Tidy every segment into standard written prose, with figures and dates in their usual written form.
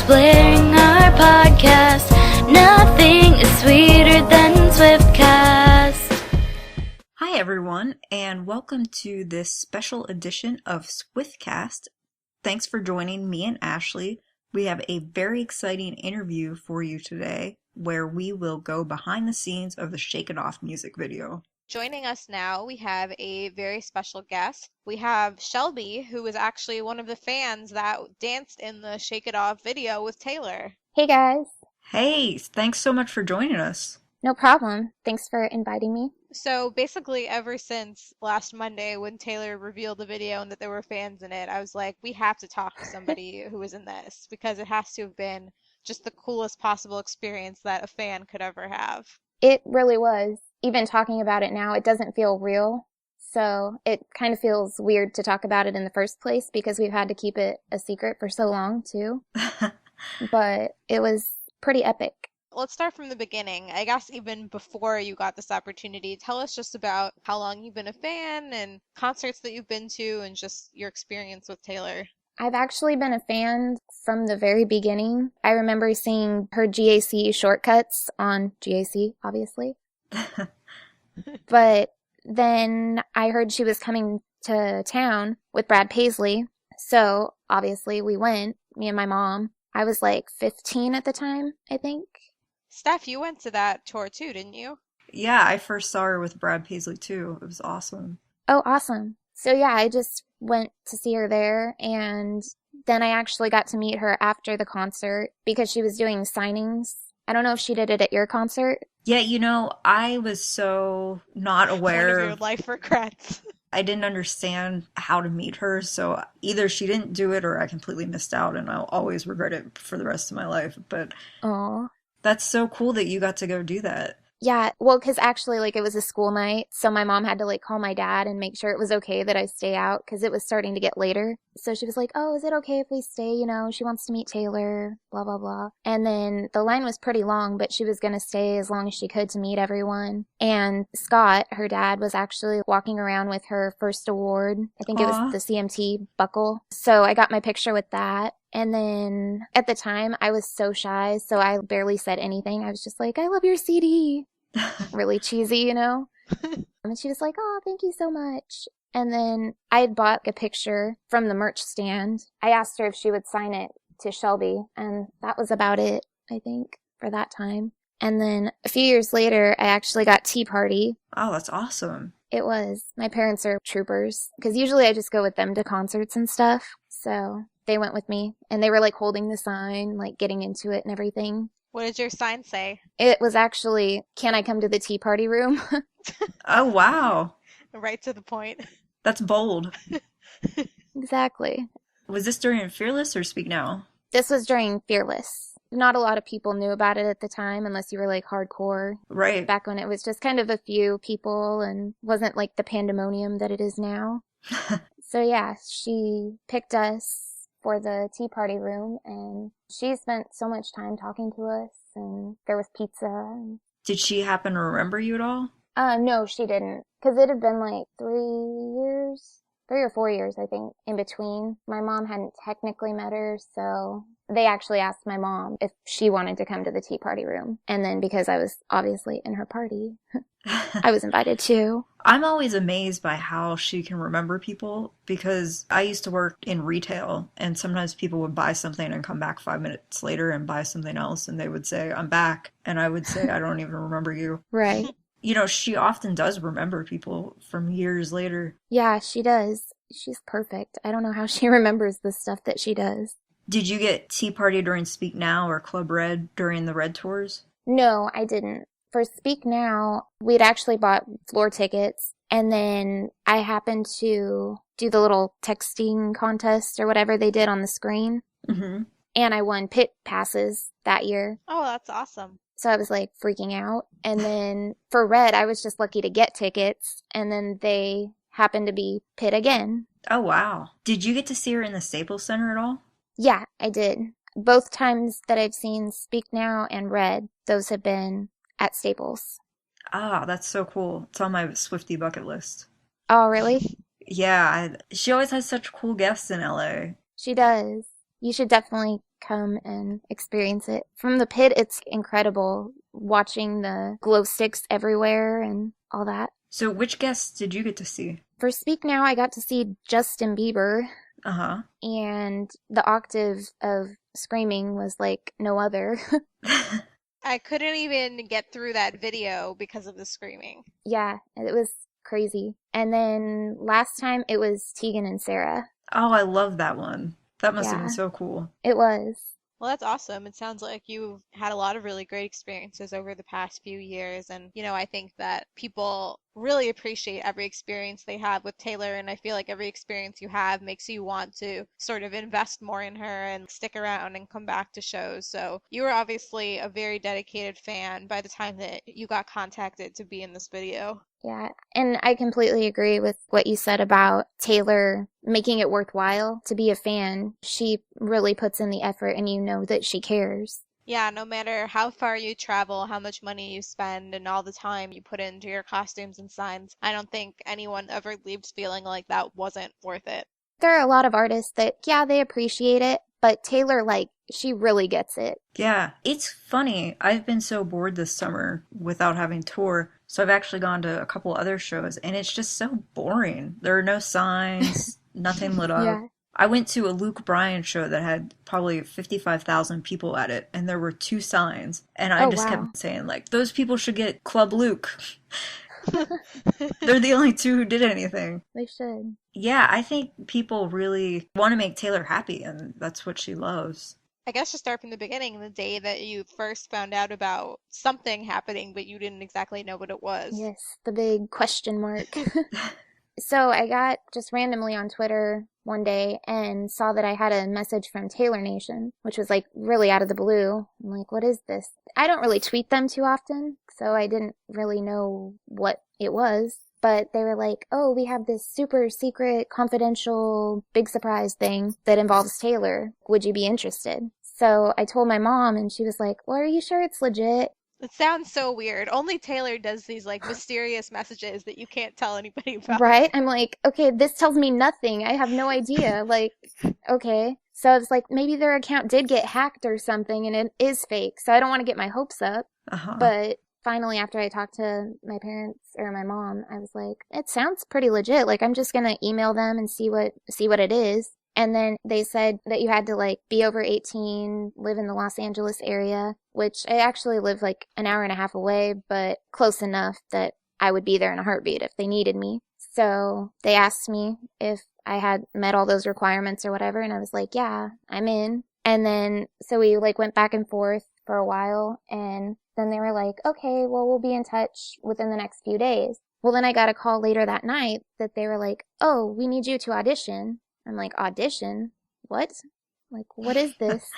blaring our podcast. Nothing is sweeter than Swiftcast. Hi everyone, and welcome to this special edition of Swiftcast. Thanks for joining me and Ashley. We have a very exciting interview for you today where we will go behind the scenes of the Shake It Off music video. Joining us now, we have a very special guest. We have Shelby, who was actually one of the fans that danced in the Shake It Off video with Taylor. Hey guys. Hey, thanks so much for joining us. No problem. Thanks for inviting me. So basically, ever since last Monday when Taylor revealed the video and that there were fans in it, I was like, we have to talk to somebody who was in this because it has to have been just the coolest possible experience that a fan could ever have. It really was. Even talking about it now, it doesn't feel real. So it kind of feels weird to talk about it in the first place because we've had to keep it a secret for so long too. But it was pretty epic. Let's start from the beginning. I guess even before you got this opportunity, tell us just about how long you've been a fan and concerts that you've been to and just your experience with Taylor. I've actually been a fan from the very beginning. I remember seeing her GAC shortcuts on GAC, obviously. But then I heard she was coming to town with Brad Paisley. So obviously we went, me and my mom. I was like 15 at the time, I think. Steph, you went to that tour too, didn't you? Yeah, I first saw her with Brad Paisley too. It was awesome. Oh, awesome. So yeah, I just went to see her there, and then I actually got to meet her after the concert because she was doing signings. I don't know if she did it at your concert. Yeah, I was so not aware One of your life regrets. I didn't understand how to meet her, so either she didn't do it or I completely missed out, and I'll always regret it for the rest of my life. But Oh. that's so cool that you got to go do that. Yeah, well, because actually, it was a school night, so my mom had to, call my dad and make sure it was okay that I stay out, because it was starting to get later. So she was like, oh, is it okay if we stay? She wants to meet Taylor, blah, blah, blah. And then the line was pretty long, but she was going to stay as long as she could to meet everyone. And Scott, her dad, was actually walking around with her first award. I think it was the CMT buckle. So I got my picture with that. And then at the time, I was so shy, so I barely said anything. I was just like, I love your CD. Really cheesy, And she was like, oh, thank you so much. And then I had bought a picture from the merch stand. I asked her if she would sign it to Shelby, and that was about it, I think, for that time. And then a few years later, I actually got Tea Party. Oh, that's awesome. It was. My parents are troopers, because usually I just go with them to concerts and stuff. So they went with me, and they were holding the sign, getting into it and everything. What did your sign say? It was actually, can I come to the tea party room? Oh, wow. Right to the point. That's bold. Exactly. Was this during Fearless or Speak Now? This was during Fearless. Not a lot of people knew about it at the time unless you were hardcore. Right. Back when it was just kind of a few people and wasn't the pandemonium that it is now. So yeah, she picked us for the tea party room, and she spent so much time talking to us, and there was pizza. Did she happen to remember you at all? No, she didn't, because it had been 3 or 4 years, I think, in between. My mom hadn't technically met her, so they actually asked my mom if she wanted to come to the tea party room. And then because I was obviously in her party, I was invited too. I'm always amazed by how she can remember people, because I used to work in retail, and sometimes people would buy something and come back 5 minutes later and buy something else, and they would say, I'm back. And I would say, I don't even remember you. Right. She often does remember people from years later. Yeah, she does. She's perfect. I don't know how she remembers the stuff that she does. Did you get Tea Party during Speak Now or Club Red during the Red tours? No, I didn't. For Speak Now, we'd actually bought floor tickets, and then I happened to do the little texting contest or whatever they did on the screen. Mm-hmm. And I won pit passes that year. Oh, that's awesome. So I was freaking out. And then for Red, I was just lucky to get tickets, and then they happened to be pit again. Oh, wow. Did you get to see her in the Staples Center at all? Yeah, I did. Both times that I've seen Speak Now and Red, those have been at Staples. Ah, that's so cool. It's on my Swiftie bucket list. Oh, really? Yeah, she always has such cool guests in LA. She does. You should definitely come and experience it. From the pit, it's incredible watching the glow sticks everywhere and all that. So which guests did you get to see? For Speak Now, I got to see Justin Bieber, Uh-huh. and the octave of screaming was like no other. I couldn't even get through that video because of the screaming. Yeah, it was crazy. And then last time it was Tegan and Sarah. Oh, I love that one. That must have Yeah. been so cool. It was. Well, that's awesome. It sounds like you've had a lot of really great experiences over the past few years. And, I think that people really appreciate every experience they have with Taylor. And I feel like every experience you have makes you want to sort of invest more in her and stick around and come back to shows. So you were obviously a very dedicated fan by the time that you got contacted to be in this video. Yeah, and I completely agree with what you said about Taylor making it worthwhile to be a fan. She really puts in the effort, and you know that she cares. Yeah, no matter how far you travel, how much money you spend, and all the time you put into your costumes and signs, I don't think anyone ever leaves feeling like that wasn't worth it. There are a lot of artists that, yeah, they appreciate it, but Taylor, she really gets it. Yeah, it's funny. I've been so bored this summer without having tour, so I've actually gone to a couple other shows, and it's just so boring. There are no signs, nothing lit up. Yeah. I went to a Luke Bryan show that had probably 55,000 people at it, and there were 2 signs, and I just kept saying, those people should get Club Luke. They're the only 2 who did anything. They should. Yeah, I think people really want to make Taylor happy, and that's what she loves. I guess to start from the beginning, the day that you first found out about something happening, but you didn't exactly know what it was. Yes, the big question mark. So I got just randomly on Twitter one day and saw that I had a message from Taylor Nation, which was really out of the blue. I'm like, what is this? I don't really tweet them too often, so I didn't really know what it was. But they were like, oh, we have this super secret, confidential, big surprise thing that involves Taylor. Would you be interested? So I told my mom, and she was like, well, are you sure it's legit? It sounds so weird. Only Taylor does these mysterious messages that you can't tell anybody about. Right? I'm like, okay, this tells me nothing. I have no idea. Okay. So I was like, maybe their account did get hacked or something and it is fake. So I don't want to get my hopes up. Uh-huh. But finally, after I talked to my parents or my mom, I was like, it sounds pretty legit. I'm just going to email them and see what it is. And then they said that you had to be over 18, live in the Los Angeles area, which I actually live an hour and a half away, but close enough that I would be there in a heartbeat if they needed me. So they asked me if I had met all those requirements or whatever, and I was like, yeah, I'm in. And then, so we went back and forth for a while, and then they were like, okay, well, we'll be in touch within the next few days. Well, then I got a call later that night that they were like, oh, we need you to audition. I'm like, audition? What? What is this?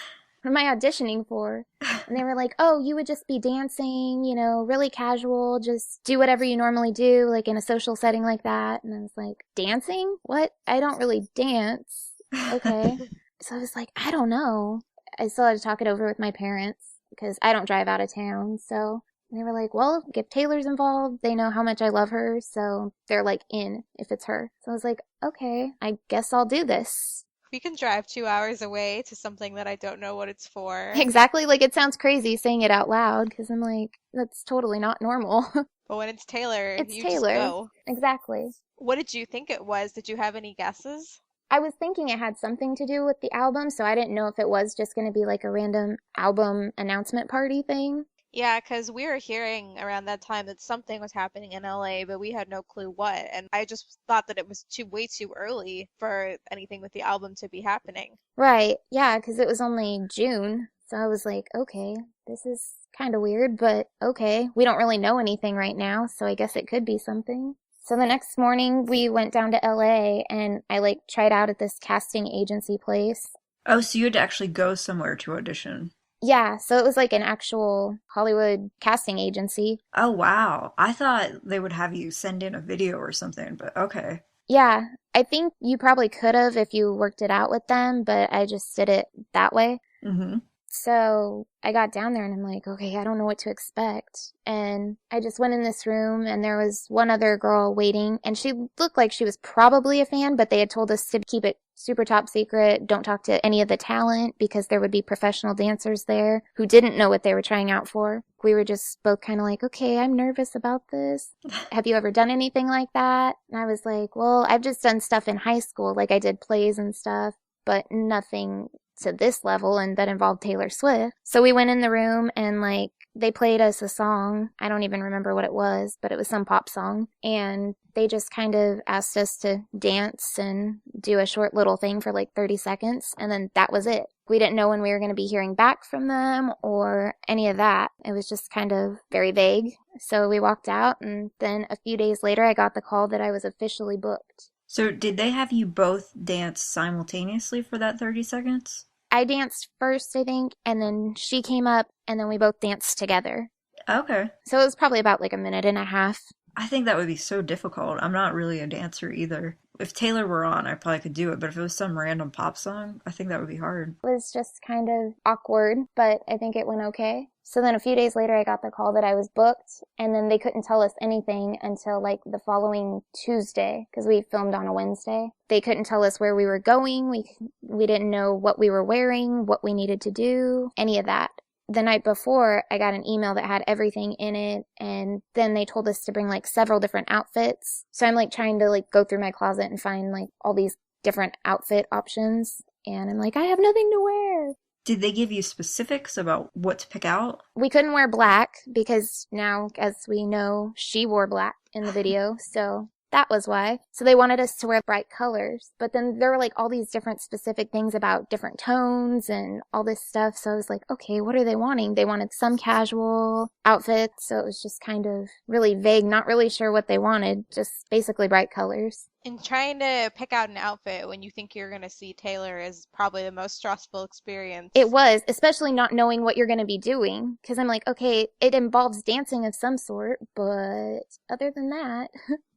What am I auditioning for? And they were like, oh, you would just be dancing, really casual, just do whatever you normally do, in a social setting like that. And I was like, dancing? What? I don't really dance. Okay. So I was like, I don't know. I still had to talk it over with my parents because I don't drive out of town. So they were like, well, if Taylor's involved, they know how much I love her, so they're in if it's her. So I was like, okay, I guess I'll do this. We can drive 2 hours away to something that I don't know what it's for. Exactly, it sounds crazy saying it out loud, because I'm like, that's totally not normal. But when it's Taylor, it's you Taylor. just go. Exactly. What did you think it was? Did you have any guesses? I was thinking it had something to do with the album, so I didn't know if it was just going to be a random album announcement party thing. Yeah, because we were hearing around that time that something was happening in LA, but we had no clue what. And I just thought that it was way too early for anything with the album to be happening. Right. Yeah, because it was only June. So I was like, okay, this is kind of weird, but okay. We don't really know anything right now, so I guess it could be something. So the next morning, we went down to LA, and I tried out at this casting agency place. Oh, so you had to actually go somewhere to audition. Yeah, so it was an actual Hollywood casting agency. Oh, wow. I thought they would have you send in a video or something, but okay. Yeah, I think you probably could have if you worked it out with them, but I just did it that way. Mm-hmm. So I got down there and I'm like, okay, I don't know what to expect. And I just went in this room and there was one other girl waiting and she looked like she was probably a fan, but they had told us to keep it super top secret. Don't talk to any of the talent because there would be professional dancers there who didn't know what they were trying out for. We were just both kind of like, okay, I'm nervous about this. Have you ever done anything like that? And I was like, well, I've just done stuff in high school. Like I did plays and stuff, but nothing to this level, and that involved Taylor Swift. So we went in the room and like they played us a song. I don't even remember what it was, but it was some pop song. And they just kind of asked us to dance and do a short little thing for like 30 seconds. And then that was it. We didn't know when we were going to be hearing back from them or any of that. It was just kind of very vague. So we walked out and then a few days later I got the call that I was officially booked. So did they have you both dance simultaneously for that 30 seconds? I danced first, I think, and then she came up, and then we both danced together. Okay. So it was probably about like a minute and a half. I think that would be so difficult. I'm not really a dancer either. If Taylor were on, I probably could do it, but if it was some random pop song, I think that would be hard. It was just kind of awkward, but I think it went okay. So then a few days later, I got the call that I was booked, and then they couldn't tell us anything until like the following Tuesday, because we filmed on a Wednesday. They couldn't tell us where we were going. We didn't know what we were wearing, what we needed to do, any of that. The night before, I got an email that had everything in it, and then they told us to bring like several different outfits. So I'm like trying to like go through my closet and find like all these different outfit options, and I'm like, I have nothing to wear. Did they give you specifics about what to pick out? We couldn't wear black because now, as we know, she wore black in the video, so that was why. So they wanted us to wear bright colors, but then there were like all these different specific things about different tones and all this stuff. So I was like, okay, what are they wanting? They wanted some casual outfits, so it was just kind of really vague, not really sure what they wanted, just basically bright colors. And trying to pick out an outfit when you think you're going to see Taylor is probably the most stressful experience. It was, especially not knowing what you're going to be doing, because I'm like, okay, it involves dancing of some sort, but other than that...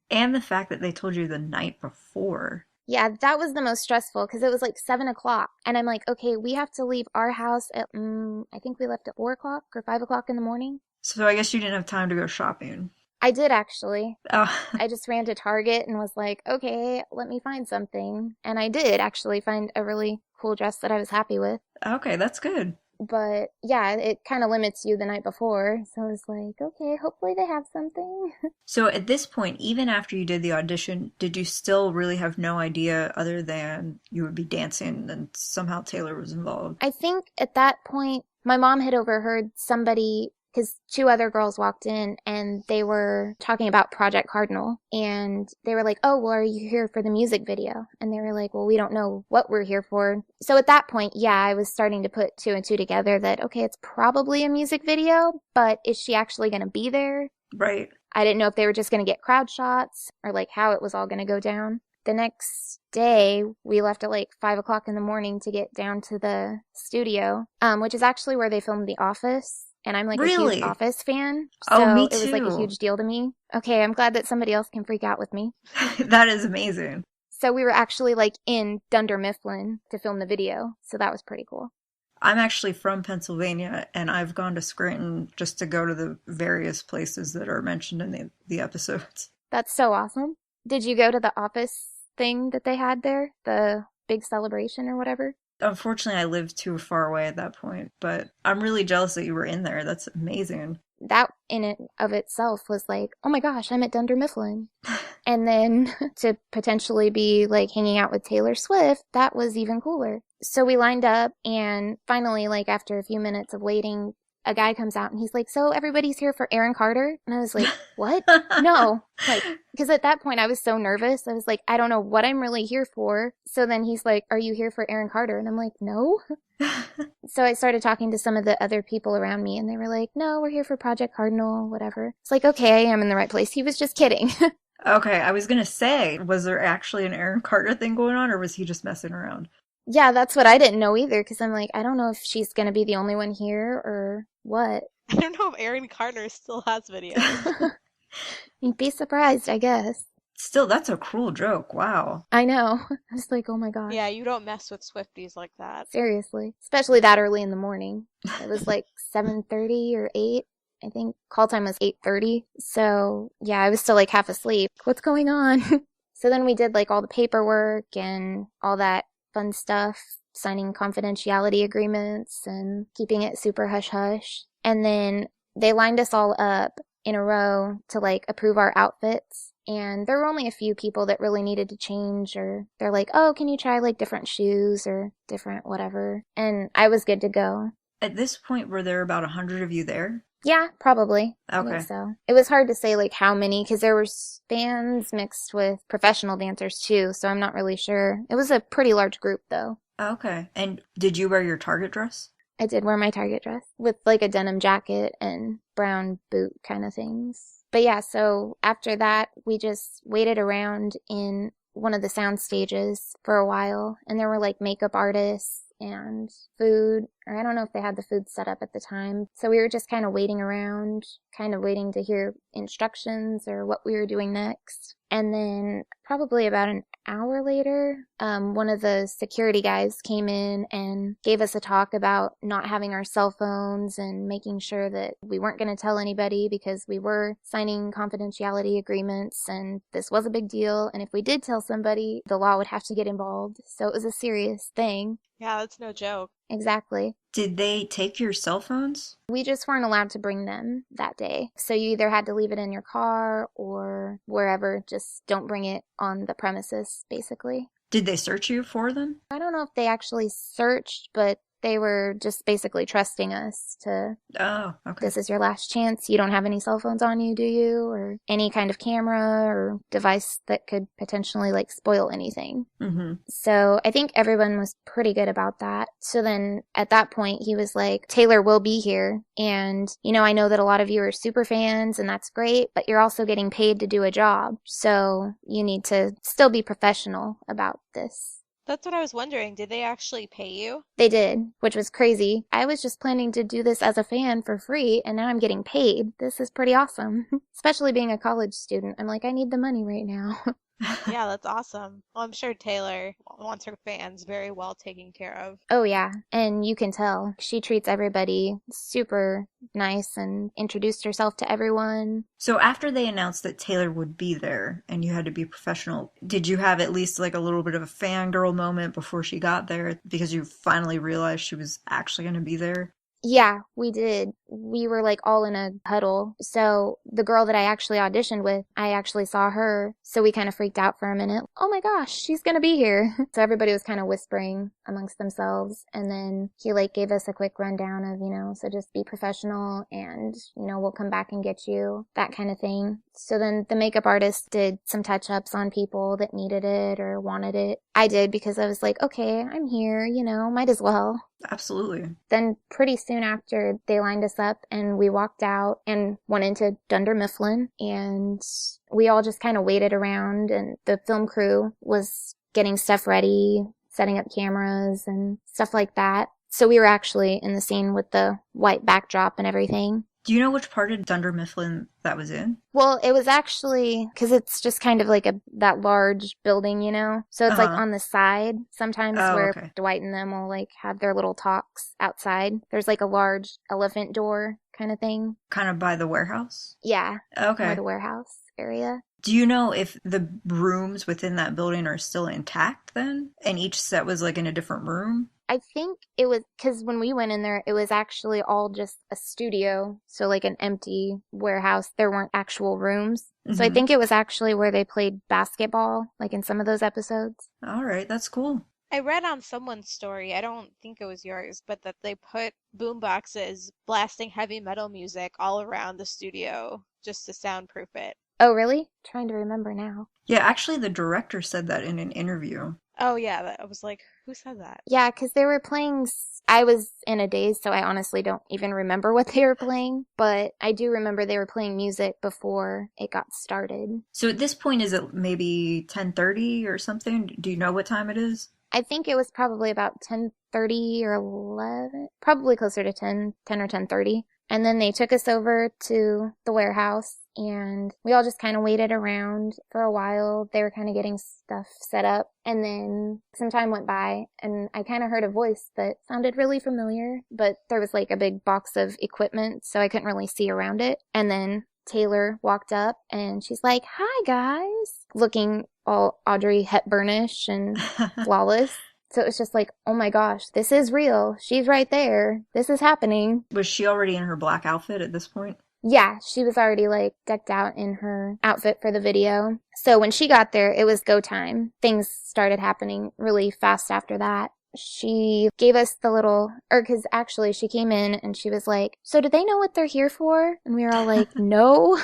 And the fact that they told you the night before. Yeah, that was the most stressful because it was like 7 o'clock. And I'm like, okay, we have to leave our house at, I think we left at 4 o'clock or 5 o'clock in the morning. So I guess you didn't have time to go shopping. I did actually. Oh. I just ran to Target and was like, okay, let me find something. And I did actually find a really cool dress that I was happy with. Okay, that's good. But yeah, it kind of limits you the night before. So I was like, okay, hopefully they have something. So at this point, even after you did the audition, did you still really have no idea other than you would be dancing and somehow Taylor was involved? I think at that point, my mom had overheard somebody, because 2 other girls walked in and they were talking about Project Cardinal, and they were like, oh, well, are you here for the music video? And they were like, well, we don't know what we're here for. So at that point, yeah, I was starting to put 2 and 2 together that, okay, it's probably a music video, but is she actually going to be there? Right. I didn't know if they were just going to get crowd shots or like how it was all going to go down. The next day, we left at like 5 o'clock in the morning to get down to the studio, which is actually where they filmed The Office. And I'm like a huge Office fan. So me too. It was like a huge deal to me. Okay, I'm glad that somebody else can freak out with me. That is amazing. So we were actually like in Dunder Mifflin to film the video. So that was pretty cool. I'm actually from Pennsylvania, and I've gone to Scranton just to go to the various places that are mentioned in the episodes. That's so awesome. Did you go to the Office thing that they had there? The big celebration or whatever? Unfortunately, I lived too far away at that point, but I'm really jealous that you were in there. That's amazing. That in it of itself was like, oh my gosh, I'm at Dunder Mifflin. And then to potentially be like hanging out with Taylor Swift, that was even cooler. So we lined up, and finally, like after a few minutes of waiting, a guy comes out and he's like, so everybody's here for Aaron Carter? And I was like, what? No. Like, because at that point I was so nervous. I was like, I don't know what I'm really here for. So then he's like, are you here for Aaron Carter? And I'm like, no. So I started talking to some of the other people around me, and they were like, no, we're here for Project Cardinal, whatever. It's like, okay, I am in the right place. He was just kidding. Okay, I was going to say, was there actually an Aaron Carter thing going on, or was he just messing around? Yeah, that's what I didn't know either, because I'm like, I don't know if she's going to be the only one here or what. I don't know if Aaron Carter still has videos. You'd be surprised, I guess. Still, that's a cruel joke. Wow. I know. I was like, oh my gosh. Yeah, you don't mess with Swifties like that. Seriously. Especially that early in the morning. It was like 7:30 or 8. I think call time was 8:30. So, yeah, I was still like half asleep. What's going on? So then we did like all the paperwork and all that fun stuff, signing confidentiality agreements and keeping it super hush hush. And then they lined us all up in a row to like approve our outfits. And there were only a few people that really needed to change, or they're like, oh, can you try like different shoes or different whatever? And I was good to go. At this point, were there about 100 of you there? Yeah, probably. I Okay. think so. It was hard to say like how many because there were fans mixed with professional dancers too, so I'm not really sure. It was a pretty large group though. Okay. And did you wear your Target dress? I did wear my Target dress with like a denim jacket and brown boot kind of things. But yeah, so after that, we just waited around in one of the sound stages for a while, and there were like makeup artists and food, or I don't know if they had the food set up at the time. So we were just kind of waiting around, kind of waiting to hear instructions or what we were doing next. And then probably about an hour later, one of the security guys came in and gave us a talk about not having our cell phones and making sure that we weren't going to tell anybody because we were signing confidentiality agreements and this was a big deal. And if we did tell somebody, the law would have to get involved. So it was a serious thing. Yeah, that's no joke. Exactly. Did they take your cell phones? We just weren't allowed to bring them that day. So you either had to leave it in your car or wherever. Just don't bring it on the premises, basically. Did they search you for them? I don't know if they actually searched, but they were just basically trusting us to, Oh, okay. this is your last chance. You don't have any cell phones on you, do you? Or any kind of camera or device that could potentially like spoil anything. Mm-hmm. So I think everyone was pretty good about that. So then at that point, he was like, Taylor will be here. And, you know, I know that a lot of you are super fans and that's great, but you're also getting paid to do a job. So you need to still be professional about this. That's what I was wondering. Did they actually pay you? They did, which was crazy. I was just planning to do this as a fan for free, and now I'm getting paid. This is pretty awesome. Especially being a college student. I'm like, I need the money right now. Yeah, that's awesome. Well, I'm sure Taylor wants her fans very well taken care of. Oh, yeah. And you can tell. She treats everybody super nice and introduced herself to everyone. So after they announced that Taylor would be there and you had to be professional, did you have at least like a little bit of a fangirl moment before she got there because you finally realized she was actually going to be there? Yeah, we did. We were like all in a huddle. So the girl that I actually auditioned with, I actually saw her. So we kind of freaked out for a minute. Oh my gosh, she's going to be here. So everybody was kind of whispering amongst themselves. And then he like gave us a quick rundown of, you know, so just be professional and, you know, we'll come back and get you, that kind of thing. So then the makeup artist did some touch-ups on people that needed it or wanted it. I did because I was like, okay, I'm here, you know, might as well. Absolutely. Then pretty soon after, they lined us up and we walked out and went into Dunder Mifflin, and we all just kind of waited around, and the film crew was getting stuff ready, setting up cameras and stuff like that. So we were actually in the scene with the white backdrop and everything. Do you know which part of Dunder Mifflin that was in? Well, it was actually, because it's just kind of like that large building, you know? So it's like on the side sometimes where okay. Dwight and them will like have their little talks outside. There's like a large elephant door kind of thing. Kind of by the warehouse? Yeah. Okay. Or the warehouse area. Do you know if the rooms within that building are still intact then? And each set was like in a different room? I think it was, because when we went in there, it was actually all just a studio. So like an empty warehouse. There weren't actual rooms. Mm-hmm. So I think it was actually where they played basketball, like in some of those episodes. All right, that's cool. I read on someone's story, I don't think it was yours, but that they put boomboxes blasting heavy metal music all around the studio just to soundproof it. Oh, really? Trying to remember now. Yeah, actually the director said that in an interview. Oh, yeah, I was like, who said that? Yeah, because they were playing, I was in a daze, so I honestly don't even remember what they were playing, but I do remember they were playing music before it got started. So at this point, is it maybe 10:30 or something? Do you know what time it is? I think it was probably about 10:30 or 11, probably closer to 10 or 10:30. And then they took us over to the warehouse and we all just kind of waited around for a while. They were kind of getting stuff set up. And then some time went by and I kind of heard a voice that sounded really familiar, but there was like a big box of equipment, so I couldn't really see around it. And then Taylor walked up and she's like, "Hi guys," looking all Audrey Hepburnish and flawless. So it was just like, oh my gosh, this is real. She's right there. This is happening. Was she already in her black outfit at this point? Yeah, she was already like decked out in her outfit for the video. So when she got there, it was go time. Things started happening really fast after that. She gave us the little, because actually she came in and she was like, "So do they know what they're here for?" And we were all like, "No,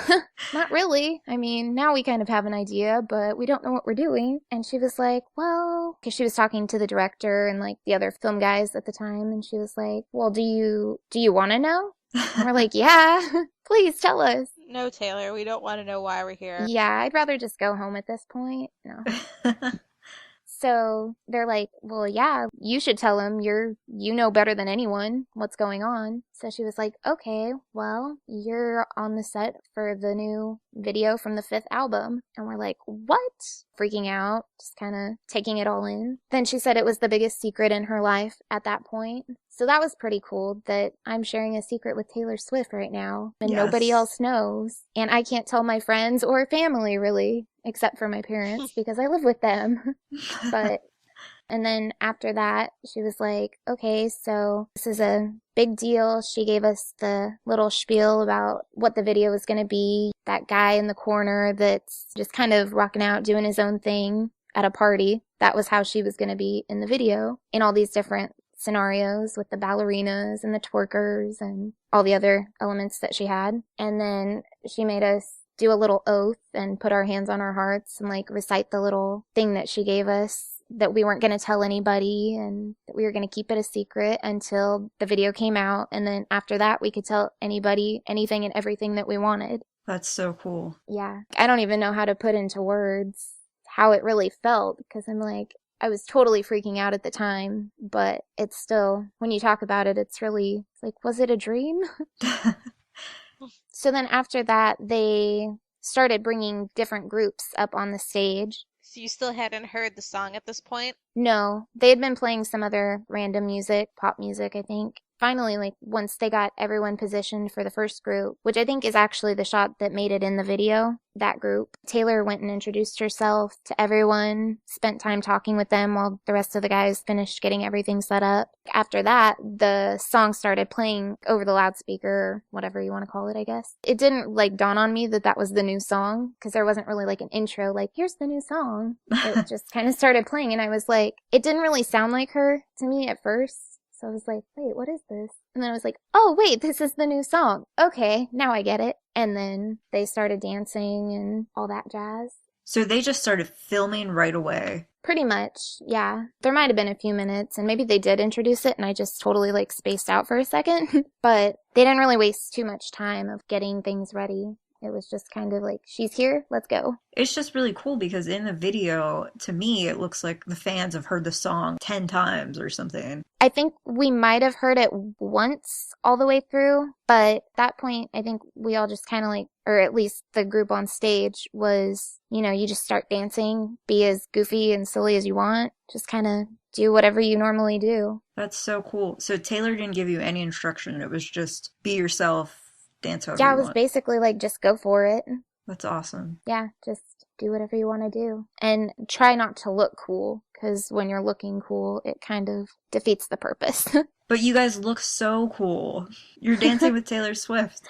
not really. I mean, now we kind of have an idea, but we don't know what we're doing." And she was like, "Well," because she was talking to the director and like the other film guys at the time. And she was like, "Well, do you want to know?" And we're like, "Yeah, please tell us." No, Taylor, we don't want to know why we're here. Yeah, I'd rather just go home at this point. No. So they're like, "Well, yeah, you should tell him. You know better than anyone what's going on." So she was like, "Okay, well, you're on the set for the new video from the 5th album." And we're like, "What?" Freaking out, just kind of taking it all in. Then she said it was the biggest secret in her life at that point. So that was pretty cool that I'm sharing a secret with Taylor Swift right now and nobody else knows. And I can't tell my friends or family really, except for my parents because I live with them. And then after that, she was like, "Okay, so this is a big deal." She gave us the little spiel about what the video was going to be. That guy in the corner that's just kind of rocking out, doing his own thing at a party. That was how she was going to be in the video in all these different scenarios with the ballerinas and the twerkers and all the other elements that she had. And then she made us do a little oath and put our hands on our hearts and like recite the little thing that she gave us, that we weren't going to tell anybody and that we were going to keep it a secret until the video came out. And then after that, we could tell anybody anything and everything that we wanted. That's so cool. Yeah. I don't even know how to put into words how it really felt, because I'm like, I was totally freaking out at the time, but it's still, when you talk about it, it's like, was it a dream? So then after that, they started bringing different groups up on the stage. So you still hadn't heard the song at this point? No, they had been playing some other random music, pop music, I think. Finally, like, once they got everyone positioned for the first group, which I think is actually the shot that made it in the video, that group, Taylor went and introduced herself to everyone, spent time talking with them while the rest of the guys finished getting everything set up. After that, the song started playing over the loudspeaker, or whatever you want to call it, I guess. It didn't, like, dawn on me that that was the new song, because there wasn't really, like, an intro, like, here's the new song. It just kind of started playing, and I was like, it didn't really sound like her to me at first. So I was like, wait, what is this? And then I was like, oh, wait, this is the new song. Okay, now I get it. And then they started dancing and all that jazz. So they just started filming right away. Pretty much, yeah. There might have been a few minutes, and maybe they did introduce it, and I just totally, like, spaced out for a second. But they didn't really waste too much time of getting things ready. It was just kind of like, she's here, let's go. It's just really cool because in the video, to me, it looks like the fans have heard the song 10 times or something. I think we might have heard it once all the way through, but at that point, I think we all just kind of like, or at least the group on stage was, you know, you just start dancing, be as goofy and silly as you want, just kind of do whatever you normally do. That's so cool. So Taylor didn't give you any instruction. It was just be yourself. Dance however Yeah, you it was want. basically like, just go for it. That's awesome. Yeah, just do whatever you want to do. And try not to look cool, because when you're looking cool, it kind of defeats the purpose. But you guys look so cool. You're dancing with Taylor Swift.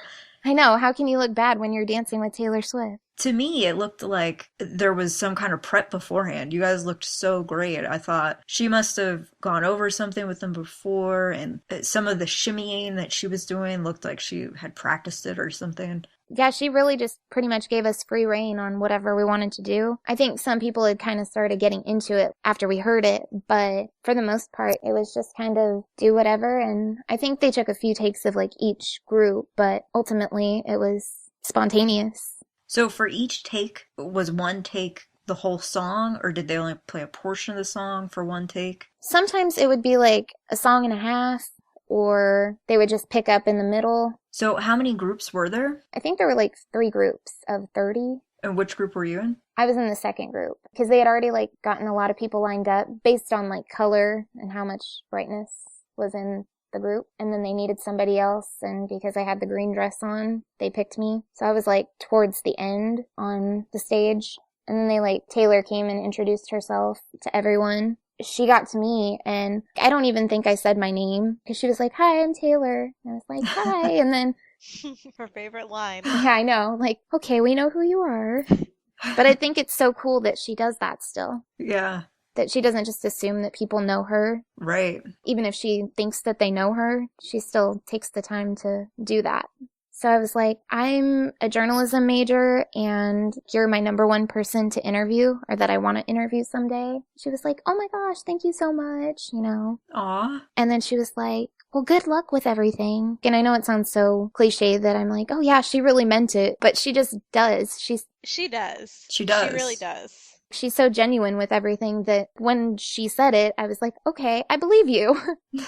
I know, how can you look bad when you're dancing with Taylor Swift? To me, it looked like there was some kind of prep beforehand. You guys looked so great. I thought she must have gone over something with them before, and some of the shimmying that she was doing looked like she had practiced it or something. Yeah, she really just pretty much gave us free reign on whatever we wanted to do. I think some people had kind of started getting into it after we heard it, but for the most part, it was just kind of do whatever, and I think they took a few takes of like each group, but ultimately it was spontaneous. So for each take, was one take the whole song, or did they only play a portion of the song for one take? Sometimes it would be like a song and a half, or they would just pick up in the middle. So how many groups were there? I think there were like 3 groups of 30. And which group were you in? I was in the second group because they had already like gotten a lot of people lined up based on like color and how much brightness was in the group. And then they needed somebody else. And because I had the green dress on, they picked me. So I was like towards the end on the stage. And then Taylor came and introduced herself to everyone. She got to me and I don't even think I said my name because she was like, "Hi, I'm Taylor." And I was like, "Hi." And then Her favorite line. yeah, I know. Like, okay, we know who you are. But I think it's so cool that she does that still. Yeah. That she doesn't just assume that people know her. Right. Even if she thinks that they know her, she still takes the time to do that. So I was like, I'm a journalism major and you're my number 1 person to interview or that I want to interview someday. She was like, "Oh my gosh, thank you so much," you know. Aw. And then she was like, "Well, good luck with everything." And I know it sounds so cliche that I'm like, oh yeah, she really meant it, but she just does. She does. She does. She really does. She's so genuine with everything that when she said it, I was like, okay, I believe you,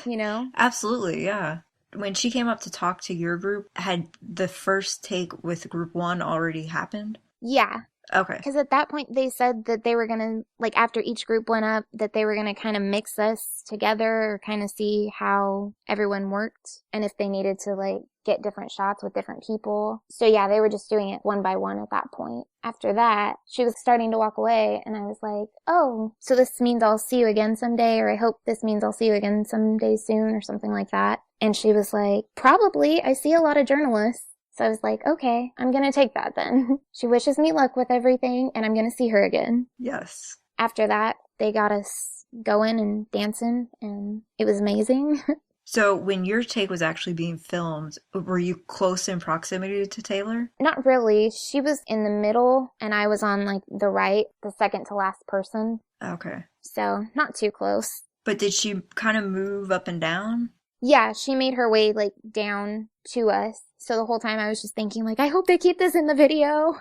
you know? Absolutely, yeah. When she came up to talk to your group, had the first take with group 1 already happened? Yeah. Okay. Because at that point, they said that they were going to, like, after each group went up, that they were going to kind of mix us together or kind of see how everyone worked and if they needed to, like, get different shots with different people. So, yeah, they were just doing it one by one at that point. After that, she was starting to walk away, and I was like, oh, so this means I'll see you again someday, or I hope this means I'll see you again someday soon, or something like that. And she was like, probably. I see a lot of journalists. So I was like, okay, I'm going to take that then. She wishes me luck with everything, and I'm going to see her again. Yes. After that, they got us going and dancing, and it was amazing. So when your take was actually being filmed, were you close in proximity to Taylor? Not really. She was in the middle, and I was on, like, the right, the second to last person. Okay. So not too close. But did she kind of move up and down? Yeah, she made her way, like, down to us. So the whole time I was just thinking, like, I hope they keep this in the video.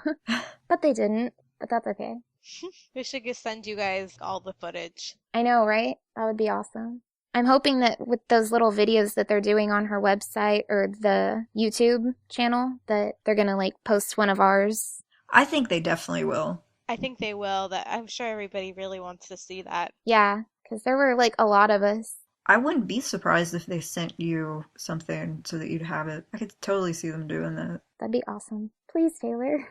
But they didn't. But that's okay. We should just send you guys all the footage. I know, right? That would be awesome. I'm hoping that with those little videos that they're doing on her website or the YouTube channel, that they're going to, like, post one of ours. I think they definitely will. I think they will. That I'm sure everybody really wants to see that. Yeah, because there were, like, a lot of us. I wouldn't be surprised if they sent you something so that you'd have it. I could totally see them doing that. That'd be awesome. Please, Taylor.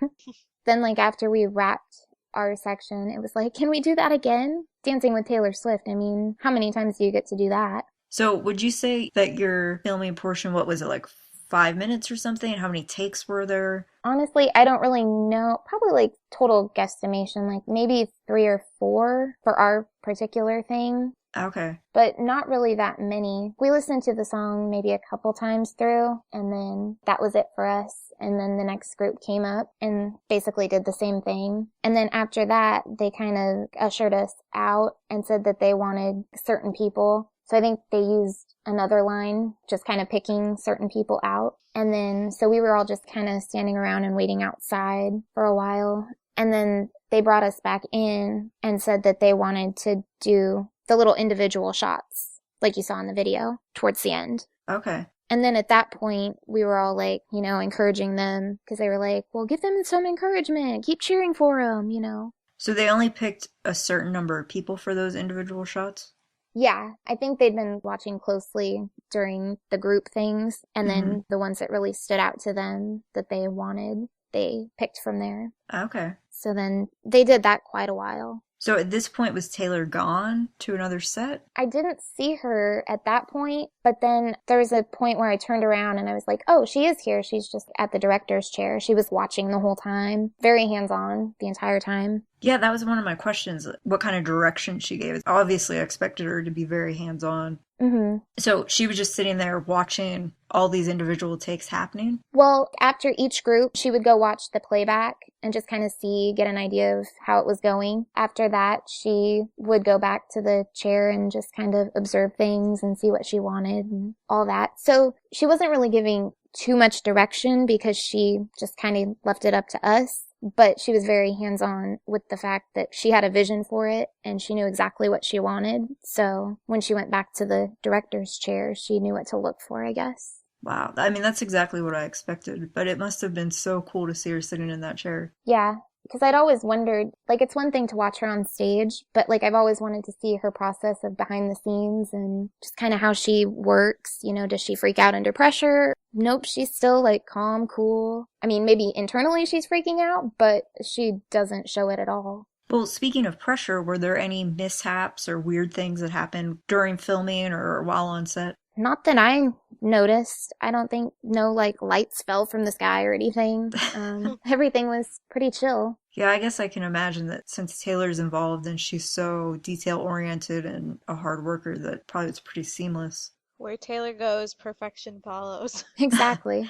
Then, like, after we wrapped our section, it was like, can we do that again? Dancing with Taylor Swift. I mean, how many times do you get to do that? So would you say that your filming portion, what was it, like 5 minutes or something? How many takes were there? Honestly, I don't really know. Probably like total guesstimation, like maybe 3 or 4 for our particular thing. Okay. But not really that many. We listened to the song maybe a couple times through, and then that was it for us. And then the next group came up and basically did the same thing. And then after that, they kind of ushered us out and said that they wanted certain people. So I think they used another line, just kind of picking certain people out. And then, so we were all just kind of standing around and waiting outside for a while. And then they brought us back in and said that they wanted to do the little individual shots, like you saw in the video, towards the end. Okay. And then at that point, we were all like, you know, encouraging them because they were like, well, give them some encouragement. Keep cheering for them, you know. So they only picked a certain number of people for those individual shots? Yeah, I think they'd been watching closely during the group things. And then the ones that really stood out to them that they wanted, they picked from there. Okay. So then they did that quite a while. So at this point, was Taylor gone to another set? I didn't see her at that point, but then there was a point where I turned around and I was like, oh, she is here. She's just at the director's chair. She was watching the whole time, very hands-on the entire time. Yeah, that was one of my questions. What kind of direction she gave. Obviously, I expected her to be very hands-on. Mm-hmm. So she was just sitting there watching all these individual takes happening? Well, after each group, she would go watch the playback and just kind of get an idea of how it was going. After that, she would go back to the chair and just kind of observe things and see what she wanted and all that. So she wasn't really giving too much direction because she just kind of left it up to us. but she was very hands-on with the fact that she had a vision for it and she knew exactly what she wanted. So when she went back to the director's chair, she knew what to look for, I guess. Wow. I mean, that's exactly what I expected, but it must have been so cool to see her sitting in that chair. Yeah, because I'd always wondered, like, it's one thing to watch her on stage, but, like, I've always wanted to see her process of behind the scenes and just kind of how she works. You know, does she freak out under pressure? Nope, she's still, like, calm, cool. I mean, maybe internally she's freaking out, but she doesn't show it at all. Well, speaking of pressure, were there any mishaps or weird things that happened during filming or while on set? Not that I noticed. I don't think no like lights fell from the sky or anything. Everything was pretty chill. Yeah, I guess I can imagine that since Taylor's involved and she's so detail-oriented and a hard worker, that probably it's pretty seamless. Where Taylor goes, perfection follows. Exactly.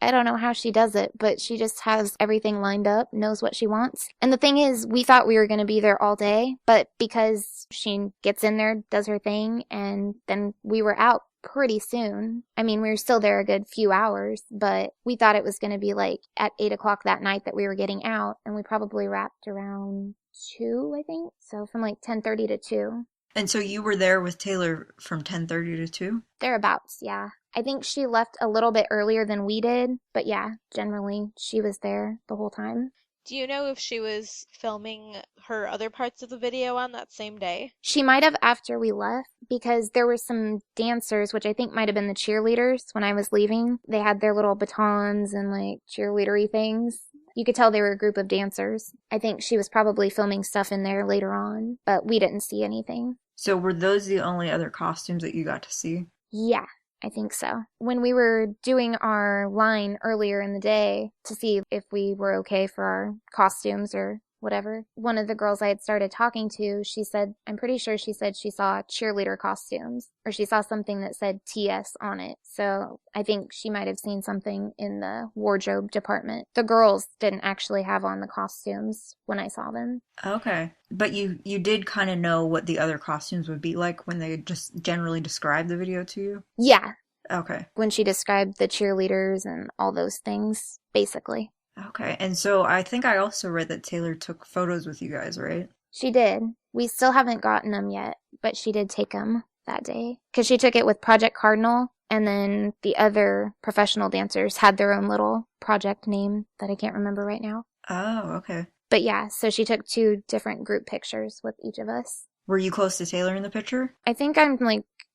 I don't know how she does it, but she just has everything lined up, knows what she wants. And the thing is, we thought we were going to be there all day, but because she gets in there, does her thing, and then we were out pretty soon. I mean, we were still there a good few hours, but we thought it was going to be like at 8 o'clock that night that we were getting out, and we probably wrapped around 2, I think. So from like 10:30 to 2. And so you were there with Taylor from 10:30 to 2? Thereabouts, yeah. I think she left a little bit earlier than we did, but yeah, generally she was there the whole time. Do you know if she was filming her other parts of the video on that same day? She might have after we left, because there were some dancers, which I think might have been the cheerleaders when I was leaving. They had their little batons and like cheerleadery things. You could tell they were a group of dancers. I think she was probably filming stuff in there later on, but we didn't see anything. So were those the only other costumes that you got to see? Yeah, I think so. When we were doing our line earlier in the day to see if we were okay for our costumes or whatever, one of the girls I had started talking to, she said, I'm pretty sure she said she saw cheerleader costumes, or she saw something that said TS on it. So I think she might have seen something in the wardrobe department. The girls didn't actually have on the costumes when I saw them. Okay. But you did kind of know what the other costumes would be like when they just generally described the video to you? Yeah. Okay. When she described the cheerleaders and all those things, basically. Okay. And so I think I also read that Taylor took photos with you guys, right? She did. We still haven't gotten them yet, but she did take them that day. Because she took it with Project Cardinal, and then the other professional dancers had their own little project name that I can't remember right now. Oh, okay. But yeah, so she took 2 different group pictures with each of us. Were you close to Taylor in the picture? I think I'm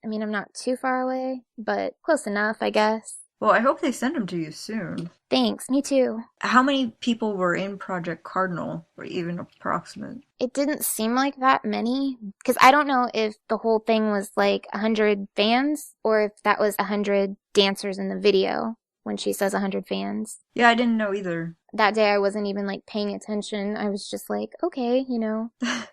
not too far away, but close enough, I guess. Well, I hope they send them to you soon. Thanks, me too. How many people were in Project Cardinal, or even approximate? It didn't seem like that many, because I don't know if the whole thing was like 100 fans, or if that was 100 dancers in the video when she says 100 fans. Yeah, I didn't know either. That day I wasn't even like paying attention. I was just like, okay,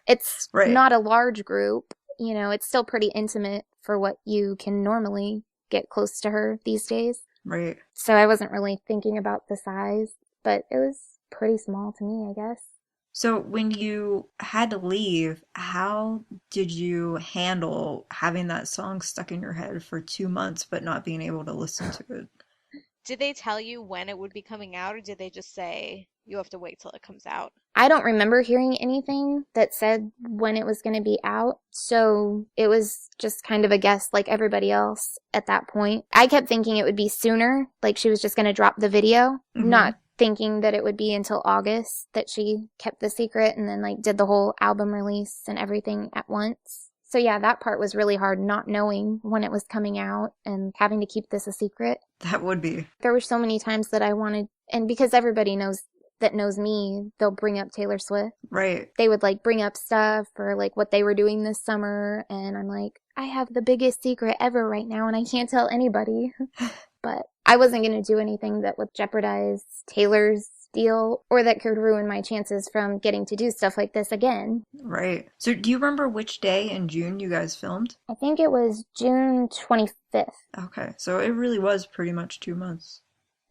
it's Right. not a large group. It's still pretty intimate for what you can normally get close to her these days. Right. So I wasn't really thinking about the size, but it was pretty small to me, I guess. So when you had to leave, how did you handle having that song stuck in your head for 2 months but not being able to listen to it? Did they tell you when it would be coming out, or did they just say you have to wait till it comes out? I don't remember hearing anything that said when it was going to be out, so it was just kind of a guess like everybody else at that point. I kept thinking it would be sooner, like she was just going to drop the video, not thinking that it would be until August that she kept the secret and then like did the whole album release and everything at once. So yeah, that part was really hard, not knowing when it was coming out and having to keep this a secret. That would be. There were so many times that I wanted, and because everybody knows me, they'll bring up Taylor Swift. Right. They would like bring up stuff or like what they were doing this summer, and I'm like, I have the biggest secret ever right now and I can't tell anybody. But I wasn't going to do anything that would jeopardize Taylor's deal or that could ruin my chances from getting to do stuff like this again. Right. So do you remember which day in June you guys filmed? I think it was June 25th. Okay. So it really was pretty much 2 months.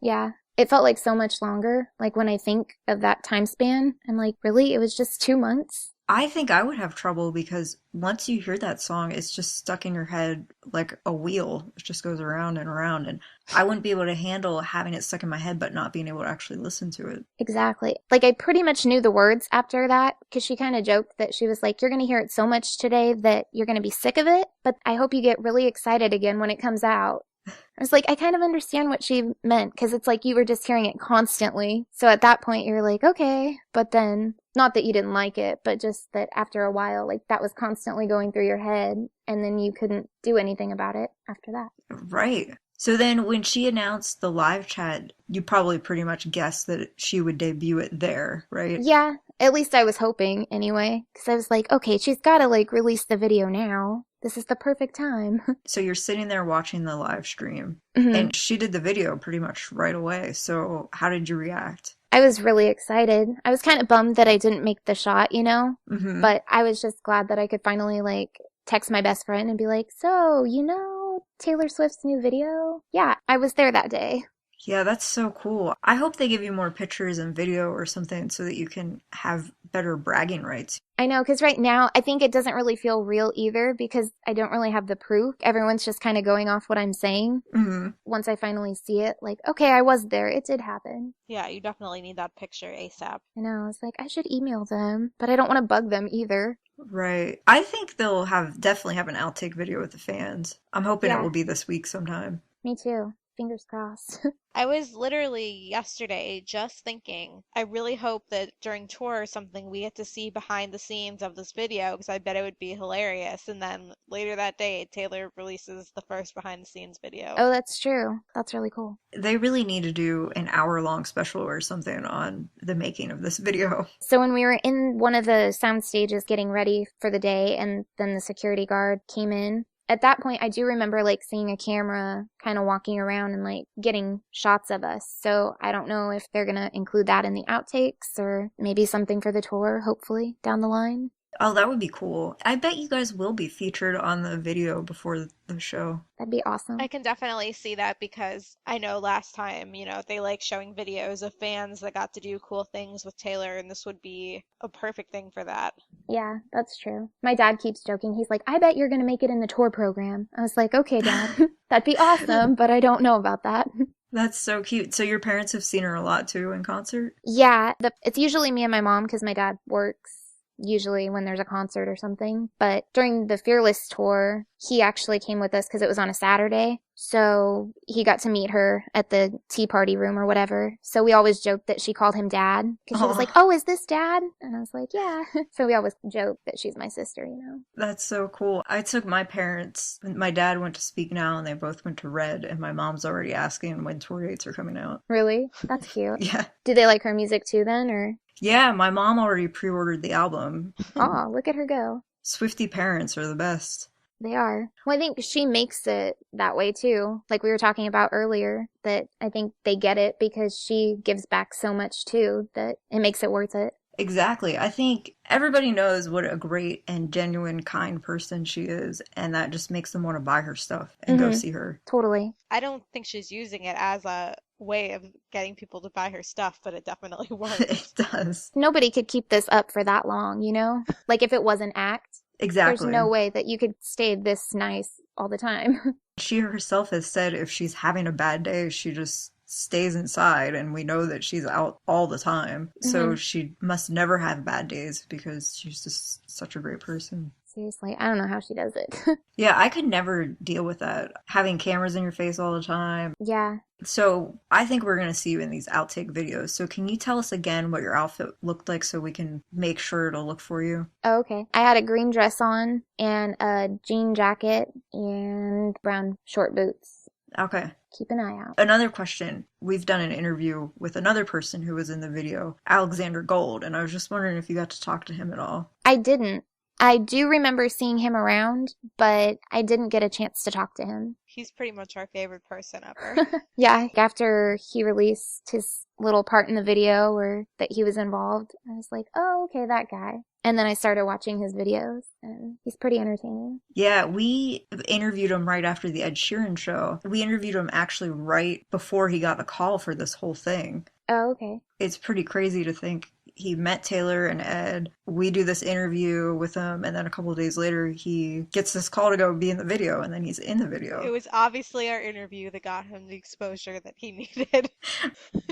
Yeah. It felt like so much longer. Like when I think of that time span, I'm like, really? It was just 2 months? I think I would have trouble because once you hear that song, it's just stuck in your head like a wheel. It just goes around and around. And I wouldn't be able to handle having it stuck in my head, but not being able to actually listen to it. Exactly. Like, I pretty much knew the words after that because she kind of joked that she was like, you're going to hear it so much today that you're going to be sick of it, but I hope you get really excited again when it comes out. I was like, I kind of understand what she meant because it's like you were just hearing it constantly. So at that point, you're like, okay. But then, not that you didn't like it, but just that after a while, like that was constantly going through your head and then you couldn't do anything about it after that. Right. So then when she announced the live chat, you probably pretty much guessed that she would debut it there, right? Yeah, at least I was hoping anyway. Because I was like, okay, she's got to like release the video now. This is the perfect time. So you're sitting there watching the live stream, Mhm. and she did the video pretty much right away. So how did you react? I was really excited. I was kind of bummed that I didn't make the shot, you know? Mm-hmm. But I was just glad that I could finally like text my best friend and be like, so, you know, Taylor Swift's new video? Yeah, I was there that day. Yeah, that's so cool. I hope they give you more pictures and video or something so that you can have better bragging rights. I know, because right now I think it doesn't really feel real either because I don't really have the proof. Everyone's just kind of going off what I'm saying. Mm-hmm. Once I finally see it, like, okay, I was there. It did happen. Yeah, you definitely need that picture ASAP. I know. I was like, I should email them, but I don't want to bug them either. Right. I think they'll definitely have an outtake video with the fans. I'm hoping Yeah. it will be this week sometime. Me too. Fingers crossed. I was literally yesterday just thinking, I really hope that during tour or something we get to see behind the scenes of this video because I bet it would be hilarious. And then later that day, Taylor releases the first behind the scenes video. Oh, that's true. That's really cool. They really need to do an hour-long special or something on the making of this video. So when we were in one of the sound stages getting ready for the day and then the security guard came in, at that point, I do remember like seeing a camera kind of walking around and like getting shots of us. So I don't know if they're going to include that in the outtakes or maybe something for the tour, hopefully, down the line. Oh, that would be cool. I bet you guys will be featured on the video before the show. That'd be awesome. I can definitely see that because I know last time, they like showing videos of fans that got to do cool things with Taylor, and this would be a perfect thing for that. Yeah, that's true. My dad keeps joking. He's like, I bet you're going to make it in the tour program. I was like, okay, Dad, that'd be awesome, but I don't know about that. That's so cute. So your parents have seen her a lot too in concert? Yeah, it's usually me and my mom because my dad works usually when there's a concert or something. But during the Fearless tour, he actually came with us because it was on a Saturday. So he got to meet her at the tea party room or whatever. So we always joked that she called him Dad because she was like, oh, is this Dad? And I was like, yeah. So we always joke that she's my sister, you know? That's so cool. I took my parents, my dad went to Speak Now and they both went to Red, and my mom's already asking when tour dates are coming out. Really? That's cute. Yeah. Do they like her music too then, or? Yeah, my mom already pre-ordered the album. Oh, look at her go. Swiftie parents are the best. They are. Well, I think she makes it that way too. Like we were talking about earlier, that I think they get it because she gives back so much too that it makes it worth it. Exactly. I think everybody knows what a great and genuine, kind person she is, and that just makes them want to buy her stuff and go see her. Totally. I don't think she's using it as a way of getting people to buy her stuff, but it definitely works. It does. Nobody could keep this up for that long, you know? Like if it was an act, Exactly. there's no way that you could stay this nice all the time. She herself has said if she's having a bad day, she just stays inside, and we know that she's out all the time. So she must never have bad days because she's just such a great person. Seriously, I don't know how she does it. Yeah, I could never deal with that. Having cameras in your face all the time. Yeah. So I think we're going to see you in these outtake videos. So can you tell us again what your outfit looked like so we can make sure to look for you? Oh, okay. I had a green dress on and a jean jacket and brown short boots. Okay. Keep an eye out. Another question. We've done an interview with another person who was in the video, Alexander Gold, and I was just wondering if you got to talk to him at all. I didn't. I do remember seeing him around, but I didn't get a chance to talk to him. He's pretty much our favorite person ever. Yeah, after he released his little part in the video or that he was involved, I was like, oh, okay, that guy. And then I started watching his videos, and he's pretty entertaining. Yeah, we interviewed him right after the Ed Sheeran show. We interviewed him actually right before he got the call for this whole thing. Oh, okay. It's pretty crazy to think he met Taylor and Ed. We do this interview with him, and then a couple of days later, he gets this call to go be in the video, and then he's in the It video. was obviously our interview that got him the exposure that he needed.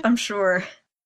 I'm sure.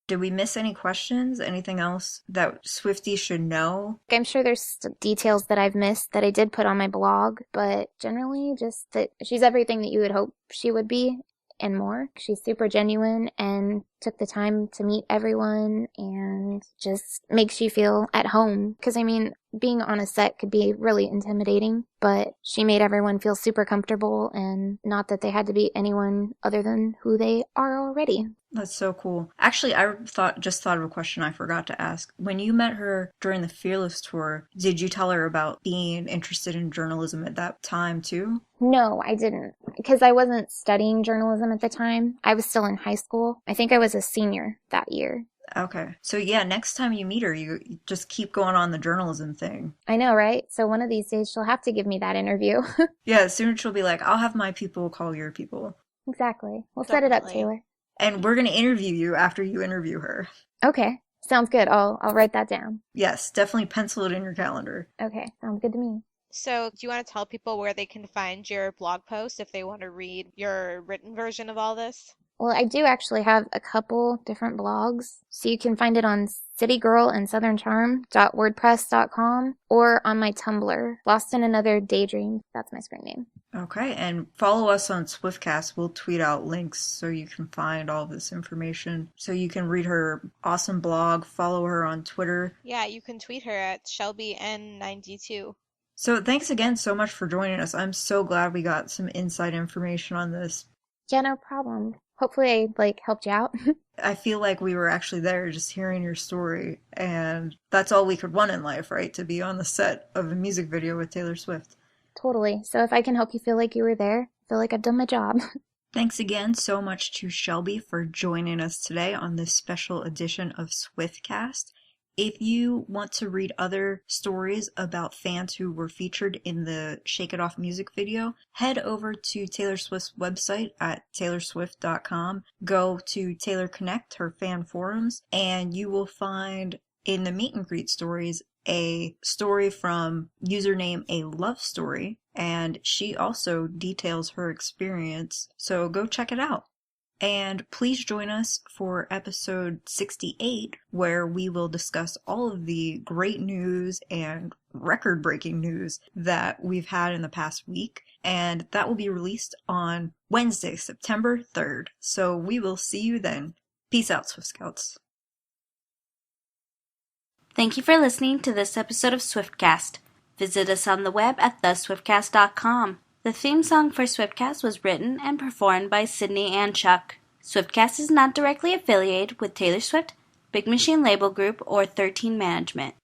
Did we miss any questions? Anything else that Swifties should know? I'm sure there's details that I've missed that I did put on my blog, but generally just that she's everything that you would hope she would be and more. She's super genuine and took the time to meet everyone and just makes you feel at home. Because, I mean, being on a set could be really intimidating, but she made everyone feel super comfortable and not that they had to be anyone other than who they are already. That's so cool. Actually, I just thought of a question I forgot to ask. When you met her during the Fearless tour, did you tell her about being interested in journalism at that time too? No, I didn't, because I wasn't studying journalism at the time. I was still in high school. I think I was a senior that year. Okay. So yeah, next time you meet her, you just keep going on the journalism thing. I know, right? So one of these days she'll have to give me that interview. Yeah, soon she'll be like, I'll have my people call your people. Exactly. We'll set it up, Definitely. Taylor. And we're going to interview you after you interview her. Okay. Sounds good. I'll write that down. Yes, definitely pencil it in your calendar. Okay. Sounds good to me. So, do you want to tell people where they can find your blog post if they want to read your written version of all this? Well, I do actually have a couple different blogs. So you can find it on citygirlandsoutherncharm.wordpress.com or on my Tumblr, Lost in Another Daydream. That's my screen name. Okay, and follow us on Swiftcast. We'll tweet out links so you can find all this information. So you can read her awesome blog, follow her on Twitter. Yeah, you can tweet her at ShelbyN92. So thanks again so much for joining us. I'm so glad we got some inside information on this. Yeah, no problem. Hopefully I, helped you out. I feel like we were actually there just hearing your story, and that's all we could want in life, right? To be on the set of a music video with Taylor Swift. Totally. So if I can help you feel like you were there, I feel like I've done my job. Thanks again so much to Shelby for joining us today on this special edition of Swiftcast. If you want to read other stories about fans who were featured in the Shake It Off music video, head over to Taylor Swift's website at taylorswift.com. Go to Taylor Connect, her fan forums, and you will find in the meet and greet stories a story from username A Love Story, and she also details her experience, so go check it out. And please join us for episode 68, where we will discuss all of the great news and record-breaking news that we've had in the past week. And that will be released on Wednesday, September 3rd. So we will see you then. Peace out, Swift Scouts. Thank you for listening to this episode of Swiftcast. Visit us on the web at theswiftcast.com. The theme song for Swiftcast was written and performed by Sydney and Chuck. Swiftcast is not directly affiliated with Taylor Swift, Big Machine Label Group, or 13 Management.